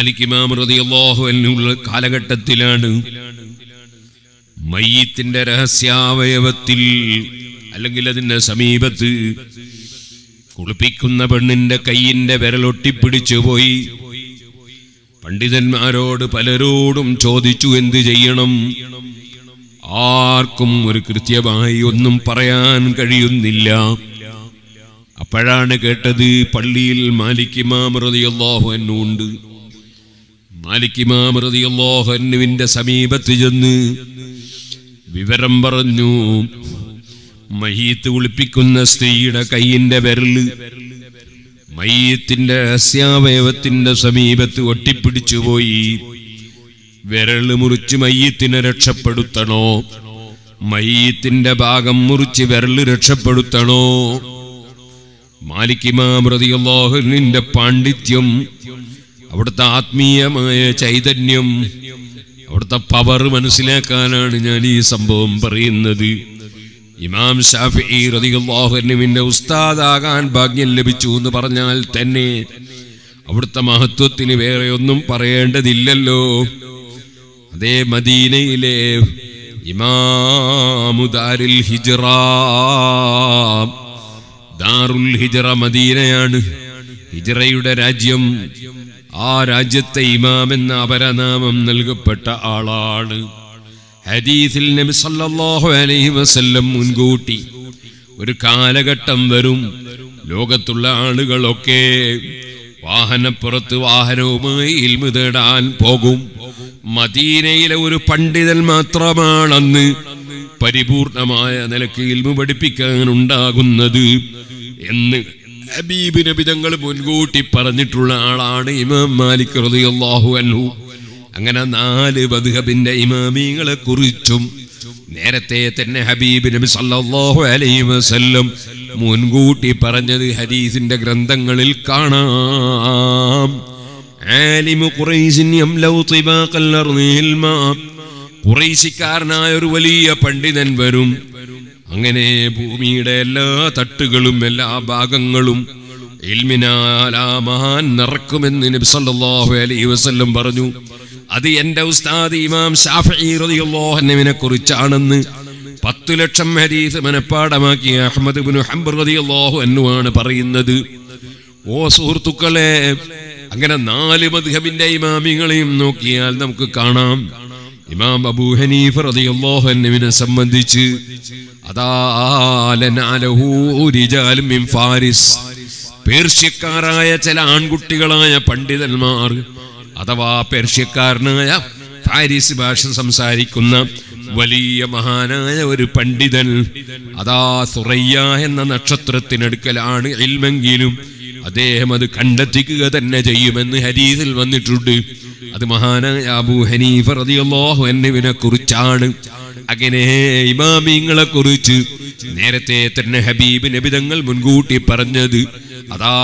മാലിക് ഇമാം റളിയല്ലാഹു അൻഹു കാലഘട്ടത്തിലാണ് മയ്യിത്തിന്റെ രഹസ്യാവയവത്തിൽ അല്ലെങ്കിൽ അതിന്റെ സമീപത്ത് കുളിപ്പിക്കുന്ന പെണ്ണിന്റെ കൈയിന്റെ വിരലൊട്ടിപ്പിടിച്ചു പോയി. പണ്ഡിതന്മാരോട് പലരോടും ചോദിച്ചു എന്ത് ചെയ്യണം. ആർക്കും ഒരു കൃത്യമായി ഒന്നും പറയാൻ കഴിയുന്നില്ല. അപ്പോഴാണ് കേട്ടത് പള്ളിയിൽ മാലിക് ഇമാം റളിയല്ലാഹു അൻഹു ഉണ്ട്. മാലിക് ഇമാം റളിയല്ലാഹു അൻഹുവിന്റെ സമീപത്ത് ചെന്ന് വിവരം പറഞ്ഞു. മയ്യിത്ത് കുളിപ്പിക്കുന്ന സ്ത്രീയുടെ കൈയിന്റെ വിരല് മയ്യിത്തിന്റെ രഹസ്യാവയവത്തിന്റെ സമീപത്ത് ഒട്ടിപ്പിടിച്ചു പോയി. വിരല് മുറിച്ച് മയ്യിത്തിനെ രക്ഷപ്പെടുത്തണോ, മയ്യിത്തിന്റെ ഭാഗം മുറിച്ച് വിരല് രക്ഷപ്പെടുത്തണോ? മാലിക് ഇമാം റളിയല്ലാഹു അൻഹുവിന്റെ പാണ്ഡിത്യം, അവിടുത്തെ ആത്മീയമായ ചൈതന്യം, അവിടുത്തെ പവർ മനസ്സിലാക്കാനാണ് ഞാൻ ഈ സംഭവം പറയുന്നത്. ഇമാം ശാഫിഈ റളിയല്ലാഹു അൻഹുവിന്റെ ഉസ്താദാകാൻ ഭാഗ്യം ലഭിച്ചു എന്ന് പറഞ്ഞാൽ തന്നെ അവിടുത്തെ മഹത്വത്തിന് വേറെ ഒന്നും പറയേണ്ടതില്ലല്ലോ. അതേ മദീനയിലെ ഇമാമു ദാരുൽ ഹിജ്റ, ദാറുൽ ഹിജ്റ മദീനയാണ്, ഹിജ്റയുടെ രാജ്യം. ആ രാജ്യത്തെ ഇമാം എന്ന അപരനാമം നൽകപ്പെട്ട ആളാണ്. ഹദീസിൽ നബി സല്ലല്ലാഹു അലൈഹി വസല്ലം മുൻകൂട്ടി ഒരു കാലഘട്ടം വരും, ലോകത്തുള്ള ആളുകളൊക്കെ വാഹനപ്പുറത്ത് വാഹനവുമായി ഇൽമു തേടാൻ പോകും. മദീനയിലെ ഒരു പണ്ഡിതൻ മാത്രമാണെന്ന് പരിപൂർണമായ നിലയ്ക്ക് ഇൽമു പഠിപ്പിക്കാൻ ഉണ്ടാകുന്നത് എന്ന് ഹബീബ് നബി തങ്ങൾ മുൻകൂട്ടി പറഞ്ഞിട്ടുള്ള ആളാണ് ഇമാം മാലിക് റളിയല്ലാഹു അൻഹു. അങ്ങനെ 4 മദ്ഹബിന്റെ ഇമാമിങ്ങളെ കുറിച്ചും നേരത്തെ തന്നെ ഹബീബ് നബി സല്ലല്ലാഹു അലൈഹി വസല്ലം മുൻകൂട്ടി പറഞ്ഞത് ഹദീസിന്റെ ഗ്രന്ഥങ്ങളിൽ കാണാം. ആലിമു ഖുറൈശിൻ യംലൗ തിബാഖൽ അർളി ഇൽമാ, ഖുറൈശിക്കാരനായ ഒരു വലിയ പണ്ഡിതൻ വരും. അങ്ങനെ ഭൂമിയുടെ എല്ലാ തട്ടുകളും എല്ലാ ഭാഗങ്ങളും ഇൽമിനാൽ ആ മഹാൻ നിറക്കുമെന്ന് നബി സല്ലല്ലാഹു അലൈഹി വസല്ലം പറഞ്ഞു. അത് എന്റെ ഉസ്താദ് ഇമാം ശാഫിഈ റളിയല്ലാഹു അൻഹുവിനെ കുറിച്ചാണെന്ന് 10 ലക്ഷം ഹദീസ് മനഃപ്പാഠമാക്കിയ അഹ്മദ് ഇബ്നു ഹംബൽ റളിയല്ലാഹു അൻഹു ആണ് പറയുന്നത്. ഓ സുഹൃത്തുക്കളെ, അങ്ങനെ 4 മദ്ഹബിന്റെ ഇമാമികളെയും നോക്കിയാൽ നമുക്ക് കാണാം. ഇമാം അബൂ ഹനീഫ റളിയല്ലാഹു അൻഹുവിനെ സംബന്ധിച്ച് മിൻ ഫാരിസ്, പേർഷ്യക്കാരായ ചില ആൺകുട്ടികളായ പണ്ഡിതന്മാർ, അഥവാ പേർഷ്യക്കാരനായ ഫാരിസ് ഭാഷ സംസാരിക്കുന്ന വലിയ മഹാനായ ഒരു പണ്ഡിതൻ, അതാ സുറയ്യ എന്ന നക്ഷത്രത്തിനടുക്കലാണ് ഇൽമെങ്കിലും അദ്ദേഹം അത് കണ്ടെത്തിക്കുക തന്നെ ചെയ്യുമെന്ന് ഹദീസിൽ വന്നിട്ടുണ്ട്. അത് മഹാനായ അബൂ ഹനീഫ റളിയല്ലാഹു അൻഹുവിനെ കുറിച്ചാണ്. അങ്ങനെ ഇമാമിങ്ങളെ കുറിച്ച് നേരത്തെ തന്നെ ഹബീബ് നബി തങ്ങൾ മുൻകൂട്ടി പറഞ്ഞത് അതാ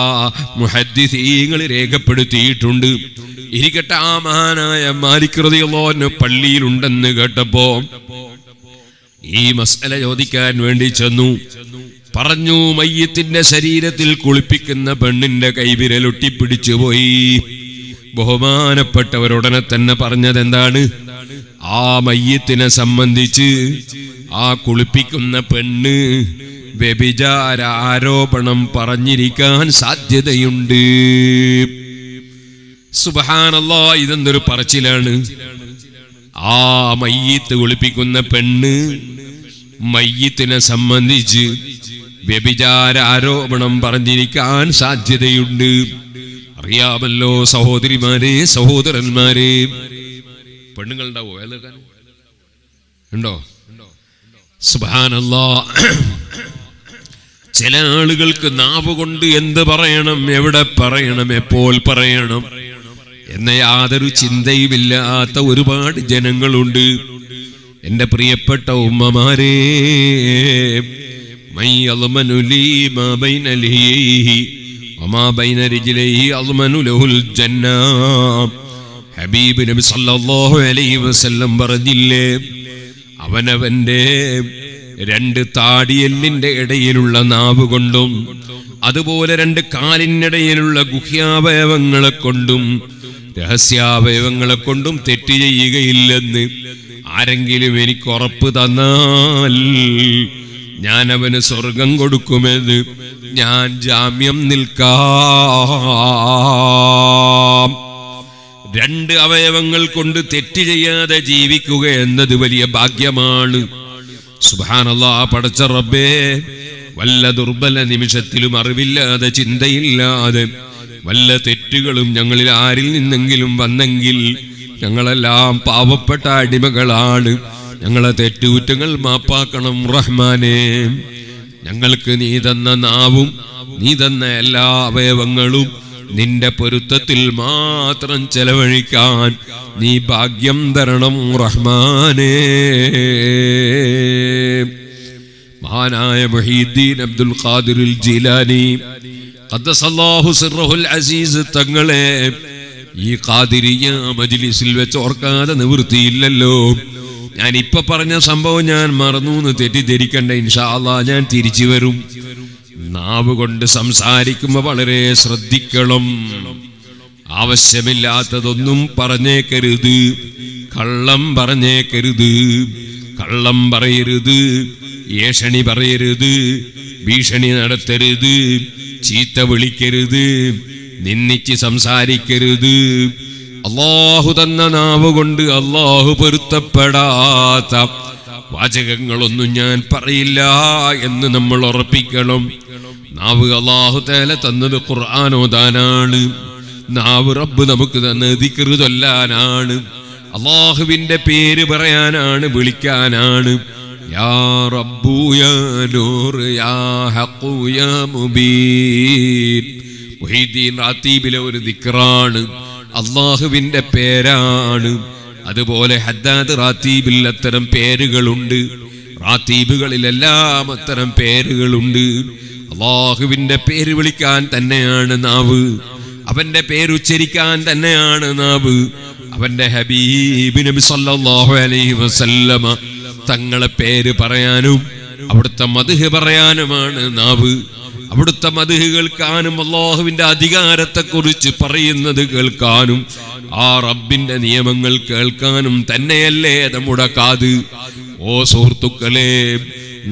മുഹദ്ദിസീങ്ങൾ രേഖപ്പെടുത്തിയിട്ടുണ്ട്. ഇരിക്കട്ടെ, ആ മഹാനായ മാലിക് റളിയല്ലാഹു അൻഹു പള്ളിയിലുണ്ടെന്ന് കേട്ടപ്പോ ഈ മസ്അല ചോദിക്കാൻ വേണ്ടി ചെന്നു. പറഞ്ഞു, മയ്യിത്തിന്റെ ശരീരത്തിൽ കുളിപ്പിക്കുന്ന പെണ്ണിന്റെ കൈവിരൽ ഒട്ടിപ്പിടിച്ചു പോയി. ബഹുമാനപ്പെട്ടവരുടനെ തന്നെ പറഞ്ഞത് എന്താണ്? ആ മയ്യിത്തിനെ സംബന്ധിച്ച് ആ കുളിപ്പിക്കുന്ന പെണ്ണ് വ്യഭിചാര ആരോപണം പറഞ്ഞിരിക്കാൻ സാധ്യതയുണ്ട്. സുബ്ഹാനല്ലാഹ്, ഇതെന്തൊരു പറച്ചിലാണ്! ആ മയ്യിത്ത് കുളിപ്പിക്കുന്ന പെണ്ണ് മയ്യിത്തിനെ സംബന്ധിച്ച് വ്യഭിചാര ആരോപണം പറഞ്ഞിരിക്കാൻ സാധ്യതയുണ്ട്. അറിയാമല്ലോ സഹോദരിമാരെ, സഹോദരന്മാരെ, പെണ്ണുങ്ങളുണ്ടാവോ ഉണ്ടോ? സുബ്ഹാനല്ലാഹ്, ചില ആളുകൾക്ക് നാവ് കൊണ്ട് എന്ത് പറയണം, എവിടെ പറയണം, എപ്പോൾ പറയണം എന്ന യാതൊരു ചിന്തയുമില്ലാത്ത ഒരുപാട് ജനങ്ങളുണ്ട്. എന്റെ പ്രിയപ്പെട്ട ഉമ്മമാരെ, മൈ അൽമനു ലീ മാ ബൈന ലിഹി വമാ ബൈന റിജ്ലൈഹി അൽമനു ലഹുൽ ജന്ന. ഹബീബ് നബി സല്ലല്ലാഹു അലൈഹി വസല്ലം പറഞ്ഞില്ലേ, അവനവന്റെ 2 താടിയെല്ലിന്റെ ഇടയിലുള്ള നാവ് കൊണ്ടും അതുപോലെ 2 കാലിനിടയിലുള്ള ഗുഹ്യാവയവങ്ങളെ കൊണ്ടും രഹസ്യാവയവങ്ങളെ കൊണ്ടും തെറ്റ് ചെയ്യുകയില്ലെന്ന് ആരെങ്കിലും എനിക്ക് ഉറപ്പ് തന്നാൽ ഞാൻ അവന് സ്വർഗം കൊടുക്കുമെന്ന് ഞാൻ ജാമ്യം നിൽക്കാം. 2 അവയവങ്ങൾ കൊണ്ട് തെറ്റ് ചെയ്യാതെ ജീവിക്കുക എന്നത് വലിയ ഭാഗ്യമാണ്. സുബ്ഹാനല്ലാഹ്, പടച്ച റബ്ബേ, വല്ല ദുർബല നിമിഷത്തിലും അറിവില്ലാതെ ചിന്തയില്ലാതെ വല്ല തെറ്റുകളും ഞങ്ങളിൽ ആരിൽ നിന്നെങ്കിലും വന്നെങ്കിൽ ഞങ്ങളെല്ലാം പാവപ്പെട്ട അടിമകളാണ്. ഞങ്ങളെ തെറ്റുകുറ്റങ്ങൾ മാപ്പാക്കണം റഹ്മാനേ. ഞങ്ങൾക്ക് നീ തന്ന നാവും നീ തന്ന എല്ലാ അവയവങ്ങളും നിന്റെ പൊരുത്തത്തിൽ മാത്രം ചെലവഴിക്കാൻ നീ ഭാഗ്യം തരണം റഹ്മാനേ. മഹാനായ മുഹീദ്ദീൻ അബ്ദുൽ ഖാദിർ ജീലാനി ഖദ്ദസല്ലാഹു സിർറഹുൽ അസീസ് തങ്ങളെ ഈ ഖാദിരിയ മജ്ലിസിൽ വെച്ച് ഓർക്കാതെ നിവൃത്തിയില്ലല്ലോ. ഞാൻ ഇപ്പൊ പറഞ്ഞ സംഭവം ഞാൻ മറന്നു എന്ന് തെറ്റിദ്ധരിക്കണ്ട. ഇൻഷാ അല്ലാഹ് ഞാൻ തിരിച്ചു വരും. നാവ് കൊണ്ട് സംസാരിക്കുമ്പോ വളരെ ശ്രദ്ധിക്കണം. ആവശ്യമില്ലാത്തതൊന്നും പറഞ്ഞേക്കരുത്. കള്ളം പറഞ്ഞേക്കരുത്. കള്ളം പറയരുത്. ഏഷണി പറയരുത്. ഭീഷണി നടത്തരുത്. ചീത്ത വിളിക്കരുത്. നിന്ദിച്ച് സംസാരിക്കരുത്. അല്ലാഹു തന്ന നാവ് കൊണ്ട് അല്ലാഹു പൊരുത്തപ്പെടാത്ത വാചകങ്ങളൊന്നും ഞാൻ പറയില്ല എന്ന് നമ്മൾ ഉറപ്പിക്കണം. നാവ് അല്ലാഹു തആല തന്നത് ഖുർആൻ ഓതാനാണ്. നാവ് റബ്ബ് നമുക്ക് തന്നത് ദിക്ർ ചൊല്ലാനാണ്. അല്ലാഹുവിന്റെ പേര് പറയാനാണ്, വിളിക്കാനാണ്. യാ റബ്ബു യാ നൂർ യാ ഹഖു യാ മുബീൻ. മുഹീദ്ദീൻ റാത്തീബിലെ ഒരു ദിക്റാണ്, അല്ലാഹുവിന്റെ പേരാണ്. അതുപോലെ ഹദ്ദാദ് റാത്തീബിൽ അത്തരം പേരുകളുണ്ട്. റാത്തീബുകളിലെല്ലാം അത്തരം പേരുകളുണ്ട്. അല്ലാഹുവിന്റെ പേര് വിളിക്കാൻ തന്നെയാണ് നാവ്. അവന്റെ പേരുച്ചരിക്കാൻ തന്നെയാണ് നാവ്. അവന്റെ ഹബീബ് നബി സല്ലല്ലാഹു അലൈഹി വസല്ലമ തങ്ങളെ പേര് പറയാനും അവിടുത്തെ മദ്ഹ് പറയാനുമാണ് നാവ്. അവിടുത്തെ മദ്ഹ് കേൾക്കാനും അല്ലാഹുവിന്റെ അധികാരത്തെക്കുറിച്ച് പറയുന്നത് കേൾക്കാനും ആ റബ്ബിന്റെ നിയമങ്ങൾ കേൾക്കാനും തന്നെയല്ലേ നമ്മുടെ കാത്. ഓ സുഹൃത്തുക്കളെ,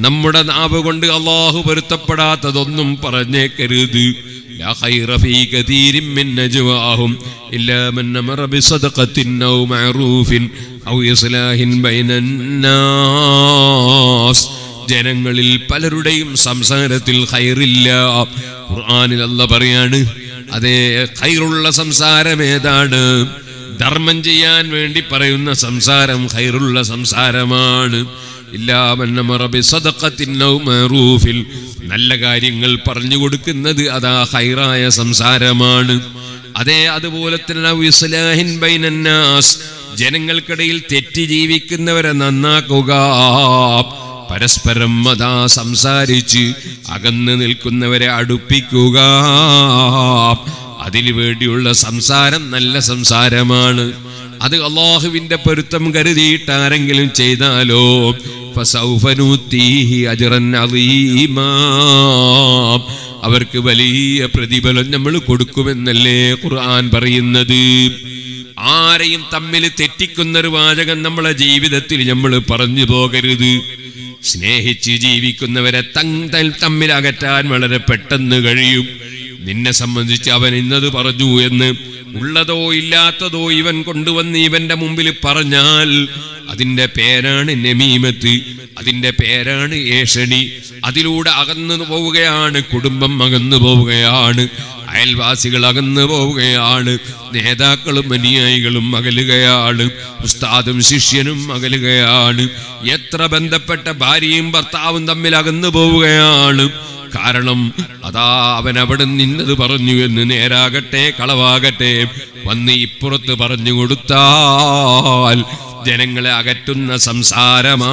നമ്മുടെ നാവ് കൊണ്ട് അല്ലാഹു പൊരുത്തപ്പെടാത്തതൊന്നും പറഞ്ഞേക്കരുത്. ലാ ഖൈറ ഫീ കതീരിൻ മിൻ നജ്വാഹും ഇല്ലാ മൻ അമറ ബിസദഖത്തിൻ ഔ മഅറൂഫിൻ ഔ ഇസ്ലാഹിൻ ബൈനൻ നാസ്. ജനങ്ങളിൽ പലരുടെയും സംസാരത്തിൽ ഖൈറില്ല. ഖുർആനിൽ അല്ലാഹ് പറയാണ്, അതേ ഖൈറുള്ള സംസാരം ഏതാണ്? ധർമ്മം ചെയ്യാൻ വേണ്ടി പറയുന്ന സംസാരം ഖൈറുള്ള സംസാരമാണ്. ഇല്ലാ മൻ അമറ ബിസദഖത്തിൻ ഔ മഅറൂഫിൻ, നല്ല കാര്യങ്ങൾ പറഞ്ഞു കൊടുക്കുന്നത് അതാ ഖൈറായ സംസാരമാണ്. അതേ അതുപോലെ തന്നെ ഇസ്ലാഹിൻ ബൈനൻ നാസ്, ജനങ്ങൾക്കിടയിൽ തെറ്റി ജീവിക്കുന്നവരെ നന്നാക്കുക. പരസ്പരം അതാ സംസാരിച്ച് അകന്ന് നിൽക്കുന്നവരെ അടുപ്പിക്കുക. അതിനു വേണ്ടിയുള്ള സംസാരം നല്ല സംസാരമാണ്. അത് അല്ലാഹുവിന്റെ പൊരുത്തം കരുതിയിട്ട് ആരെങ്കിലും ചെയ്താലോ ഫസൗഫ നൂതീഹി അജ്റൻ അളീമാ, അവർക്ക് വലിയ പ്രതിഫലം നമ്മൾ കൊടുക്കുമെന്നല്ലേ ഖുർആൻ പറയുന്നത്. ആരെയും തമ്മിൽ തെറ്റിക്കുന്നൊരു വാചകം നമ്മളെ ജീവിതത്തിൽ നമ്മൾ പറഞ്ഞു പോകരുത്. സ്നേഹിച്ച് ജീവിക്കുന്നവരെ തമ്മിൽ അകറ്റാൻ വളരെ പെട്ടെന്ന് കഴിയും. നിന്നെ സംബന്ധിച്ച് അവൻ ഇന്നത് പറഞ്ഞു എന്ന് ഉള്ളതോ ഇല്ലാത്തതോ ഇവൻ കൊണ്ടുവന്ന് ഇവന്റെ മുമ്പിൽ പറഞ്ഞാൽ അതിന്റെ പേരാണ് നമീമത്ത്, അതിന്റെ പേരാണ് ഏഷണി. അതിലൂടെ അകന്നു പോവുകയാണ് കുടുംബം, അകന്നു പോവുകയാണ് അയൽവാസികൾ, അകന്നു പോവുകയാണ് നേതാക്കളും അനുയായികളും അകലുകയാണ്, ഉസ്താദും ശിഷ്യനും അകലുകയാണ്, എത്ര ബന്ധപ്പെട്ട ഭാര്യയും ഭർത്താവും തമ്മിൽ അകന്നു പോവുകയാണ്. കാരണം അതാ അവൻ അവിടെ നിന്നത് പറഞ്ഞു എന്ന് നേരാകട്ടെ കളവാകട്ടെ വന്ന് ഇപ്പുറത്ത് പറഞ്ഞു കൊടുത്താൽ ജനങ്ങളെ അകറ്റുന്ന സംസാരമാണ്.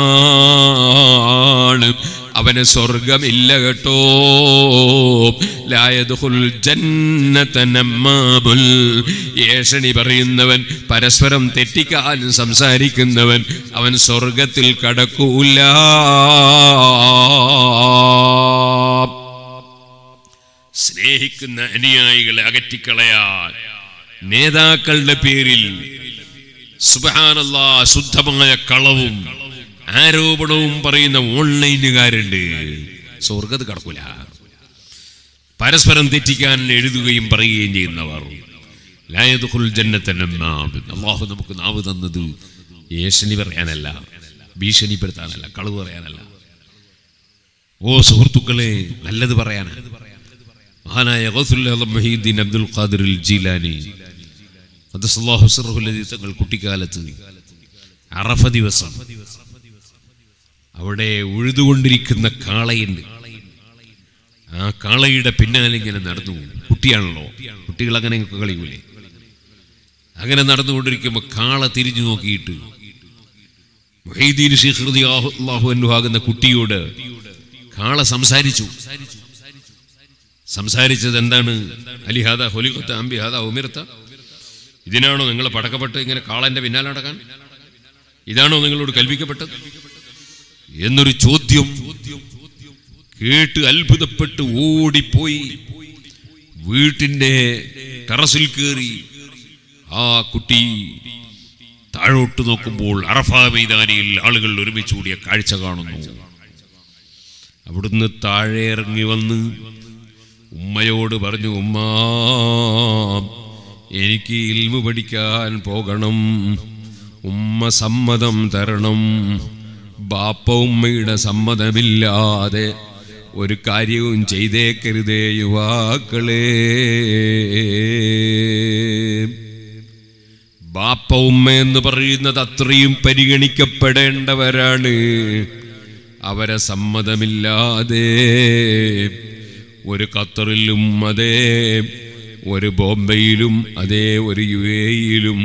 അവന് സ്വർഗമില്ല കേട്ടോ. ലാ യദ്ഖുൽ ജന്നത നമ്മാബുൽ, ഏഷണി പറയുന്നവൻ, പരസ്പരം തെറ്റിക്കാനും സംസാരിക്കുന്നവൻ അവൻ സ്വർഗത്തിൽ കടക്കൂല. സ്നേഹിക്കുന്ന അനുയായികളെ അകറ്റിക്കളയാൻ നേതാക്കളുടെ പേരിൽ സുബ്ഹാനല്ലാഹ് ശുദ്ധമായ കളവും ആരോപണവും പറയുന്ന ഓൺലൈനുകാരുണ്ട്. സ്വർഗ്ഗത്ത് കടക്കൂല. പരസ്പരം തെറ്റിക്കാൻ എഴുതുകയും പറയുകയും ചെയ്യുന്നവർ. ലാ യദ്ഖുൽ ജന്നത നമ്മാം. അല്ലാഹു നമുക്ക് നാവ് തന്നത് ഏഷണി പറയാനല്ല, ഭീഷണിപ്പെടുത്താനല്ല, കളവ് പറയാനല്ല. ഓ സുഹൃത്തുക്കളെ, നല്ലത് പറയാനാണ്. മഹാനായ ഗൗസുൽ ആലം മുഹീദ്ദീൻ അബ്ദുൽ ഖാദിർ ജീലാനി ഖദ്ദസല്ലാഹു സിർറഹുൽ ലദീ തങ്ങൾ കുട്ടിക്കാലത്ത് അറഫ ദിവസം അവിടെ ഉഴുതുകൊണ്ടിരിക്കുന്ന കാളയുണ്ട്. ആ കാളയുടെ പിന്നാലെ ഇങ്ങനെ നടന്നു. കുട്ടിയാണല്ലോ, കുട്ടികൾ അങ്ങനെ കളിക്കൂലേ. അങ്ങനെ നടന്നുകൊണ്ടിരിക്കുമ്പോൾ കാള തിരിഞ്ഞു നോക്കിയിട്ട് മുഹീദ്ദീൻ ശൈഖ് റളിയല്ലാഹു അൻഹു ആകുന്ന കുട്ടിയോട് കാള സംസാരിച്ചു. സംസാരിച്ചത് എന്താണ്? അലിഹാദ ഖുലിഖത അം ബിഹാദ ഉമിർത. ഇതിനാണോ നിങ്ങൾ പടക്കപ്പെട്ട് ഇങ്ങനെ കാളന്റെ പിന്നാലെ നടക്കാൻ? ഇതാണോ നിങ്ങളോട് കൽപ്പിക്കപ്പെട്ടത് എന്നൊരു ചോദ്യം കേട്ട് അത്ഭുതപ്പെട്ട് ഓടിപ്പോയി വീട്ടിന്റെ ടെറസിൽ കയറി ആ കുട്ടി താഴോട്ട് നോക്കുമ്പോൾ അറഫാ മൈതാനിയിൽ ആളുകൾ ഒരുമിച്ച് കൂടിയ കാഴ്ച കാണുന്നു. അവിടുന്ന് താഴെ ഇറങ്ങി വന്ന് ഉമ്മയോട് പറഞ്ഞു, ഉമ്മാ എനിക്ക് ഇൽമു പഠിക്കാൻ പോകണം, ഉമ്മ സമ്മതം തരണം. ബാപ്പ ഉമ്മയുടെ സമ്മതമില്ലാതെ ഒരു കാര്യവും ചെയ്തേക്കരുതേ യുവാക്കളെ. ബാപ്പ ഉമ്മ എന്ന് പറയുന്നത് അത്രയും പരിഗണിക്കപ്പെടേണ്ടവരാണ്. അവരെ സമ്മതമില്ലാതെ ഒരു ഖത്തറിലും അതേ ഒരു ബോംബെയിലും അതേ ഒരു UAE-യിലും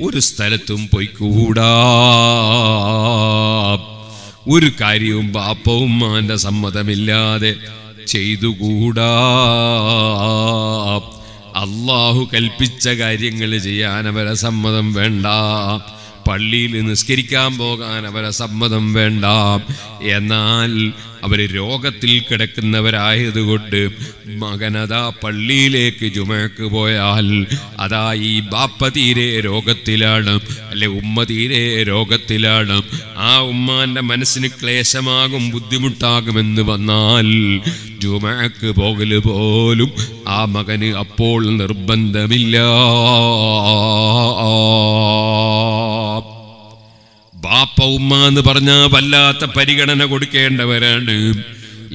ഒരു സ്ഥലത്തും പോയിക്കൂടാ. ഒരു കാര്യവും ബാപ്പ ഉമ്മാന്റെ സമ്മതമില്ലാതെ ചെയ്തുകൂടാ. അല്ലാഹു കൽപ്പിച്ച കാര്യങ്ങൾ ചെയ്യാൻ അവരെ സമ്മതം വേണ്ട. പള്ളിയിൽ നിസ്കരിക്കാൻ പോകാൻ അവരെ സമ്മതം വേണ്ട. എന്നാൽ അവർ രോഗത്തിൽ കിടക്കുന്നവരായതുകൊണ്ട് മകനതാ പള്ളിയിലേക്ക് ജുമക്ക് പോയാൽ അതാ ഈ ബാപ്പ തീരെ രോഗത്തിലാണ്, അല്ലെ ഉമ്മ തീരെ രോഗത്തിലാണ്, ആ ഉമ്മാന്റെ മനസ്സിന് ക്ലേശമാകും, ബുദ്ധിമുട്ടാകുമെന്ന് വന്നാൽ ജുമക്ക് പോകല് പോലും ആ മകന് അപ്പോൾ നിർബന്ധമില്ല. ബാപ്പ ഉമ്മ എന്ന് പറഞ്ഞാൽ വല്ലാത്ത പരിഗണന കൊടുക്കേണ്ടവരാണ്.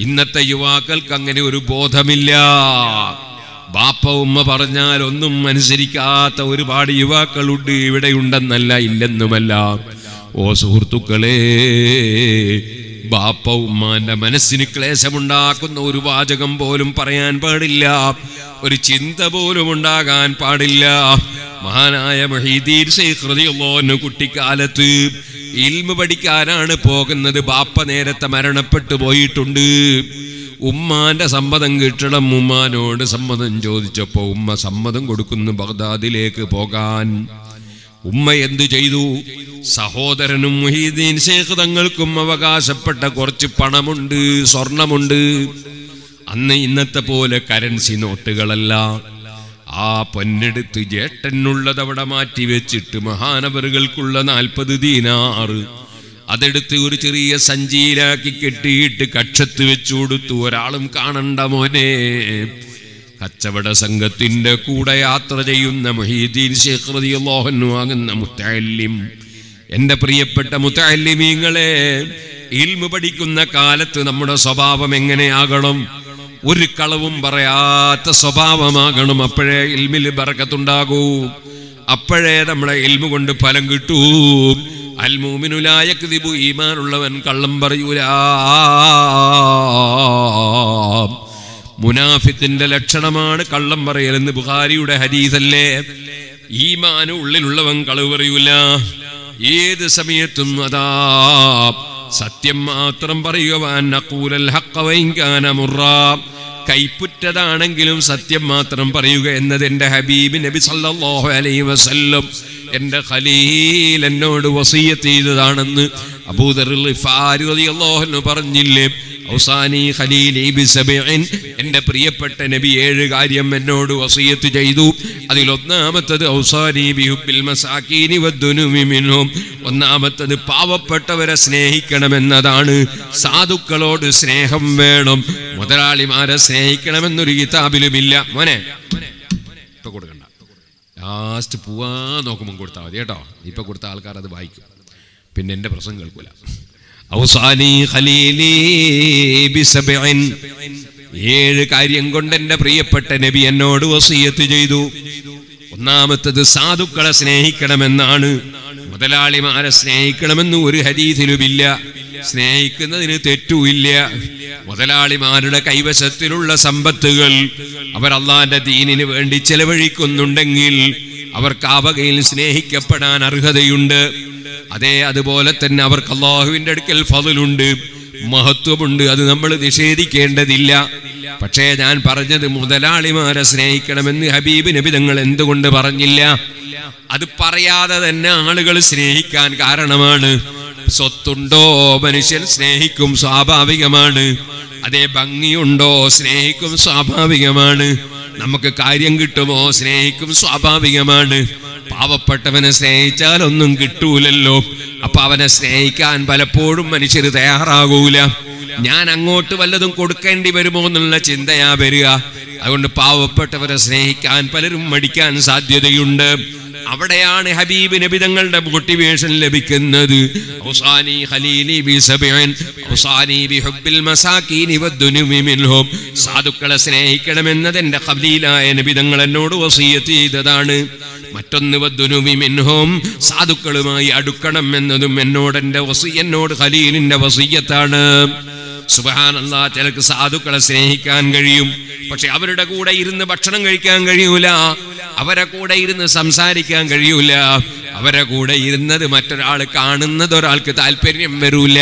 ഇന്നത്തെ യുവാക്കൾക്ക് അങ്ങനെ ഒരു ബോധമില്ല. ബാപ്പ ഉമ്മ പറഞ്ഞാൽ ഒന്നും അനുസരിക്കാത്ത ഒരുപാട് യുവാക്കളുണ്ട്. ഇവിടെയുണ്ടെന്നല്ല, ഇല്ലെന്നുമല്ല. ഓ സുഹൃത്തുക്കളെ, ബാപ്പ ഉമ്മാന്റെ മനസ്സിന് ക്ലേശമുണ്ടാക്കുന്ന ഒരു വാചകം പോലും പറയാൻ പാടില്ല, ഒരു ചിന്ത പോലും ഉണ്ടാകാൻ പാടില്ല. മഹാനായ മുഹീദ്ദീൻ ശൈഖ് റളിയല്ലാഹു അൻഹു കുട്ടിക്കാലത്ത് ഇൽമു പഠിക്കാനാണ് പോകുന്നത്. ബാപ്പ നേരത്തെ മരണപ്പെട്ടു പോയിട്ടുണ്ട്. ഉമ്മാന്റെ സമ്മതം കിട്ടണം. ഉമ്മാനോട് സമ്മതം ചോദിച്ചപ്പോ ഉമ്മ സമ്മതം കൊടുക്കുന്നു ബഗ്ദാദിലേക്ക് പോകാൻ. ഉമ്മ എന്തു ചെയ്തു? സഹോദരനും മുഹീദ്ദീൻ ശൈഖ് തങ്ങൾക്കും അവകാശപ്പെട്ട കുറച്ച് പണമുണ്ട്, സ്വർണമുണ്ട്. അന്ന് ഇന്നത്തെ പോലെ കറൻസി നോട്ടുകളല്ല. ആ പൊന്നെടുത്ത് ജേട്ടനുള്ളത് അവിടെ മാറ്റി വെച്ചിട്ട് മഹാനവറുകൾക്കുള്ള 40 ദീനാർ അതെടുത്ത് ഒരു ചെറിയ സഞ്ചിയിലാക്കി കെട്ടിയിട്ട് കക്ഷത്ത് വെച്ചു കൊടുത്തു. ഒരാളും കാണണ്ട മോനെ. കച്ചവട സംഘത്തിന്റെ കൂടെ യാത്ര ചെയ്യുന്ന മുഹീദ്ദീൻ ശൈഖ് റളിയല്ലാഹു അൻഹു ആകുന്ന മുത്തഅല്ലിം, എന്റെ പ്രിയപ്പെട്ട മുത്തഅല്ലിമീങ്ങളെ, ഇൽമു പഠിക്കുന്ന കാലത്ത് നമ്മുടെ സ്വഭാവം എങ്ങനെയാകണം? ഒരു കളവും പറയാത്ത സ്വഭാവമാകണം. അപ്പോഴേ ഇൽമിൽ ബറക്കത്തുണ്ടാകൂ, അപ്പോഴേ നമ്മുടെ ഇൽമു കൊണ്ട് ഫലം കിട്ടൂ. അൽ മുഅ്മിനു ലാ യക്ദിബു, ഈമാനുള്ളവൻ കള്ളം പറയൂല. മുനാഫിഖിന്റെ ലക്ഷണമാണ് കള്ളം പറയലെന്ന് ബുഖാരിയുടെ ഹദീസല്ലേ. ഈമാന് ഉള്ളിലുള്ളവൻ കളവ് പറയൂല. ഏത് സമയത്തും അതാ സത്യം മാത്രം പറയുക. നഖൂലൽ ഹഖ്ഖ വഇൻ കാന മുർറാ, കൈപ്പുറ്റതാണെങ്കിലും സത്യം മാത്രം പറയുക എന്നത് എൻ്റെ ഹബീബ് നബി സല്ലല്ലാഹു അലൈഹി വസല്ലം, എൻ്റെ ഖലീൽ എന്നോട് വസിയ്യത്ത് ചെയ്തതാണെന്ന് അബൂദർ ഗിഫാരി റളിയല്ലാഹു അൻഹു പറഞ്ഞില്ലേ? ഔസാനി ഖലീലി ബിസബഇൻ, എന്റെ പ്രിയപ്പെട്ട നബി 7 കാര്യം എന്നോട് വസിയത്ത് ചെയ്തു. അതിലൊന്നാമത്തത് ഔസാനി ബിഹുബ്ബിൽ മസാകീനി വദ്ദുനുമി മിൻഹും, ഒന്നാമത്തത് പാവപ്പെട്ടവരെ സ്നേഹിക്കണമെന്നതാണ്. സാധുക്കളോട് സ്നേഹം വേണം. മുതലാളിമാരെ സ്നേഹിക്കണമെന്നൊരു കിതാബിലുമില്ല. മോനെ ഇപ്പൊ കൊടുക്കണ്ട, ലാസ്റ്റ് പോവാൻ നോക്കുമ്പോൾ കൊടുത്താൽ മതി കേട്ടോ. ഇപ്പൊ കൊടുത്ത ആൾക്കാർ അത് വായിക്കും, പിന്നെ എന്റെ പ്രസംഗം കേൾക്കൂല. ഔസാനി ഖലീലി ബിസബഇൻ, 7 കാര്യം കൊണ്ട് എന്റെ പ്രിയപ്പെട്ട നബി എന്നോട് വസിയത്ത് ചെയ്തു. ഒന്നാമത്തത് സാധുക്കളെ സ്നേഹിക്കണമെന്നാണ്. മുതലാളിമാരെ സ്നേഹിക്കണമെന്ന് ഒരു ഹദീസിലുമില്ല. സ്നേഹിക്കുന്നതിന് തെറ്റുമില്ല. മുതലാളിമാരുടെ കൈവശത്തിലുള്ള സമ്പത്തുകൾ അവർ അള്ളാന്റെ ദീനിന് വേണ്ടി ചെലവഴിക്കുന്നുണ്ടെങ്കിൽ അവർക്ക് ആ വകയിൽ സ്നേഹിക്കപ്പെടാൻ അർഹതയുണ്ട്. അതുപോലെ തന്നെ അവർക്ക് അള്ളാഹുവിന്റെ അടുക്കൽ ഫളലുണ്ട്, മഹത്വമുണ്ട്. അത് നമ്മൾ നിഷേധിക്കേണ്ടതില്ല. പക്ഷേ ഞാൻ പറഞ്ഞത് മുതലാളിമാരെ സ്നേഹിക്കണമെന്ന് ഹബീബ് നബി തങ്ങൾ എന്തുകൊണ്ട് പറഞ്ഞില്ല? അത് പറയാതെ തന്നെ ആളുകൾ സ്നേഹിക്കാൻ കാരണമാണ്. സ്വത്തുണ്ടോ മനുഷ്യൻ സ്നേഹിക്കും, സ്വാഭാവികമാണ്. അതേ ഭംഗിയുണ്ടോ സ്നേഹിക്കും, സ്വാഭാവികമാണ്. നമുക്ക് കാര്യം കിട്ടുമോ സ്നേഹിക്കും, സ്വാഭാവികമാണ്. പാവപ്പെട്ടവനെ സ്നേഹിച്ചാൽ ഒന്നും കിട്ടൂലല്ലോ. അപ്പൊ അവനെ സ്നേഹിക്കാൻ പലപ്പോഴും മനുഷ്യർ തയ്യാറാകൂല. ഞാൻ അങ്ങോട്ട് വല്ലതും കൊടുക്കേണ്ടി വരുമോ എന്നുള്ള ചിന്തയാ വരിക. അതുകൊണ്ട് പാവപ്പെട്ടവരെ സ്നേഹിക്കാൻ പലരും മടിക്കാൻ സാധ്യതയുണ്ട്. അവിടെയാണ് ഹബീബ് നബി തങ്ങളുടെ മോട്ടിവേഷൻ ലഭിക്കുന്നത്. ഔസാനി ഖലീലി ബിസബഇൻ ഔസാനി ബിഹുബ്ബിൽ മസാകീനി വദ്ദുനുമി മിൻഹും, സാധുക്കളെ സ്നേഹിക്കണമെന്നത് എന്റെ ഖലീലായ നബി തങ്ങൾ എന്നോട് വസിയത്ത് ചെയ്തതാണ്. മറ്റൊന്ന് വദ്ദുനുമി മിൻഹും, സാധുക്കളുമായി അടുക്കണം എന്നതും എന്നോട് ഖലീലിന്റെ വസിയത്താണ്. സുബ്ഹാനല്ലാഹ്, ചിലർക്ക് സാധുക്കളെ സ്നേഹിക്കാൻ കഴിയും, പക്ഷെ അവരുടെ കൂടെ ഇരുന്ന് ഭക്ഷണം കഴിക്കാൻ കഴിയൂല, അവരെ കൂടെ ഇരുന്ന് സംസാരിക്കാൻ കഴിയൂല, അവരെ കൂടെ ഇരുന്നത് മറ്റൊരാൾ കാണുന്നത് ഒരാൾക്ക് താല്പര്യം വരൂല,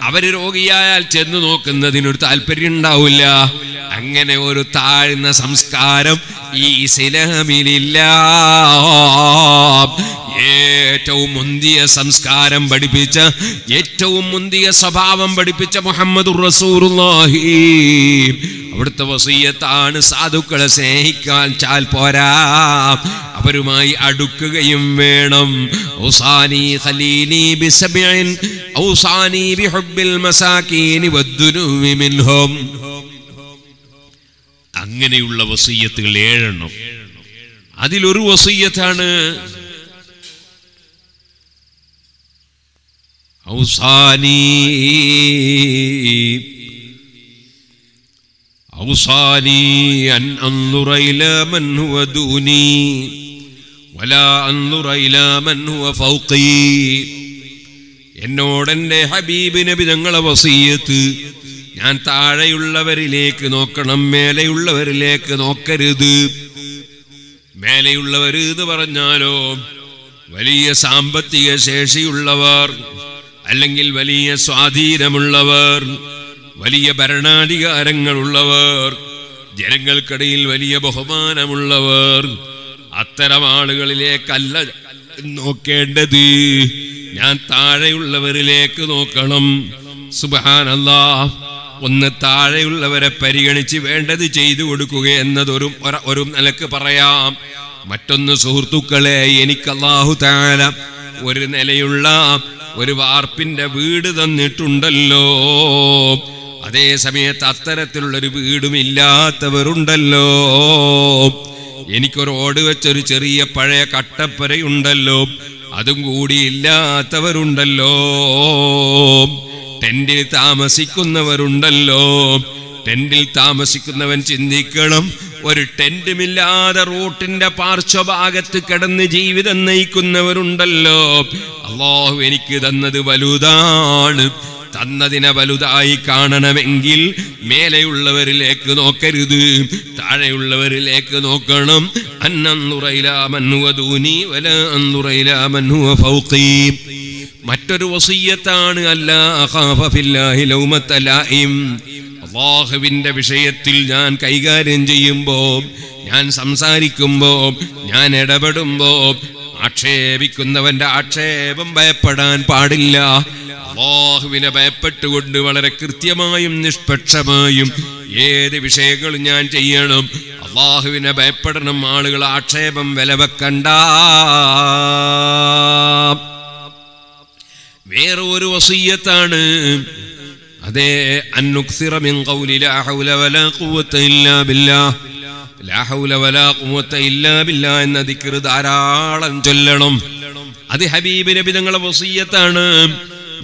അവര് രോഗിയായാൽ ചെന്ന് നോക്കുന്നതിനൊരു താല്പര്യം ഉണ്ടാവില്ല. അങ്ങനെ ഒരു താഴ്ന്ന സംസ്കാരം ഈ ഇസ്ലാമിലില്ല. ഏറ്റവും മുന്തിയ സംസ്കാരം പഠിപ്പിച്ച, ഏറ്റവും മുന്തിയ സ്വഭാവം പഠിപ്പിച്ച മുഹമ്മദുർ റസൂലുള്ളാഹി, അവിടുത്തെ വസിയത്താണ് സാധുക്കളെ സ്നേഹിക്കാൻ ചാൽ പോരാ, അവരുമായി അടുക്കുകയും വേണം. ഔസാനി ഖലീലി ബിസബഇൻ ഔസാനി ബിഹുബ്ബിൽ മസാകീനി വദ്ദുനുമി മിൻഹും. അങ്ങനെയുള്ള വസിയത്തുകൾ 7 എണ്ണം. അതിലൊരു വസിയത്താണ് ഔസാനി അൻ അൻദുറ ഇലാ മൻ ഹുവ ദൂനി വലാ അൻദുറ ഇലാ മൻ ഹുവ ഫൗഖി. എന്നോടെന്റെ ഹബീബ് നബി തങ്ങളെ വസിയത്ത്, ഞാൻ താഴെയുള്ളവരിലേക്ക് നോക്കണം, മേലെയുള്ളവരിലേക്ക് നോക്കരുത്. മേലെയുള്ളവർ എന്ന് പറഞ്ഞാലോ വലിയ സാമ്പത്തിക ശേഷിയുള്ളവർ, അല്ലെങ്കിൽ വലിയ സ്വാധീനമുള്ളവർ, വലിയ ഭരണാധികാരങ്ങളുള്ളവർ, ജനങ്ങൾക്കിടയിൽ വലിയ ബഹുമാനമുള്ളവർ, അത്തരം ആളുകളിലേക്കല്ല നോക്കേണ്ടത്. ഞാൻ താഴെയുള്ളവരിലേക്ക് നോക്കണം. സുബ്ഹാനല്ലാഹ്, ഒന്ന് താഴെയുള്ളവരെ പരിഗണിച്ച് വേണ്ടത് ചെയ്തു കൊടുക്കുക എന്നതൊരു നിലക്ക് പറയാം. മറ്റൊന്ന്, സുഹൃത്തുക്കളെ, എനിക്ക് അല്ലാഹു തആല ഒരു നിലയുള്ള ഒരു വാർപ്പിന്റെ വീട് തന്നിട്ടുണ്ടല്ലോ. അതേ സമയത്ത് അത്തരത്തിലുള്ളൊരു വീടും ഇല്ലാത്തവരുണ്ടല്ലോ. എനിക്കൊരു ഓട് വെച്ചൊരു ചെറിയ പഴയ കട്ടപ്പരയുണ്ടല്ലോ, അതും കൂടി ഇല്ലാത്തവരുണ്ടല്ലോ. ടെന്റിൽ താമസിക്കുന്നവരുണ്ടല്ലോ. ടെന്റിൽ താമസിക്കുന്നവൻ ചിന്തിക്കണം, ഒരു ടെന്റുമില്ലാതെ റോട്ടിന്റെ പാർശ്വഭാഗത്ത് കിടന്ന് ജീവിതം നയിക്കുന്നവരുണ്ടല്ലോ. അല്ലാഹു എനിക്ക് തന്നത് വലുതാണ്. തന്നതിനെ വലുതായി കാണണമെങ്കിൽ മേലെയുള്ളവരിലേക്ക് നോക്കരുത്, താഴെയുള്ളവരിലേക്ക് നോക്കണം. അൻദുറ ഇലാ മൻ ഹുവ ദൂനി വലാ അൻദുറ ഇലാ മൻ ഹുവ ഫൗഖി. മറ്റൊരു വസിയത്താണ് അല്ലാ അഖാഫ ഫില്ലാഹി ലൗമത ലായിം. അല്ലാഹുവിന്റെ വിഷയത്തിൽ ഞാൻ കൈകാര്യം ചെയ്യുമ്പോൾ, ഞാൻ സംസാരിക്കുമ്പോൾ, ഞാൻ ഇടപെടുമ്പോൾ ആക്ഷേപിക്കുന്നവന്റെ ആക്ഷേപം ഭയപ്പെടാൻ പാടില്ല. അല്ലാഹുവിനെ ഭയപ്പെട്ടുകൊണ്ട് വളരെ കൃത്യമായും നിഷ്പക്ഷമായും ഏത് വിഷയങ്ങളും ഞാൻ ചെയ്യണം. അള്ളാഹുവിനെ ഭയപ്പെടണം. ആളുകൾ ആക്ഷേപം വില വെക്കണ്ട. വേറെ ഒരു വസിയ്യത്താണ്, അതേ അന്നുക്സിറ മിൻ ഖൗലി ലാ ഹൗല വലാ ഖുവത ഇല്ലാ ബില്ലാഹ്. ലാ ഹൗല വലാ ഖുവത ഇല്ലാ ബില്ലാഹ് എന്ന ദിക്ർ ധാരാളം ചൊല്ലണം. അത് ഹബീബ് നബി തങ്ങളുടെ വസിയ്യത്താണ്.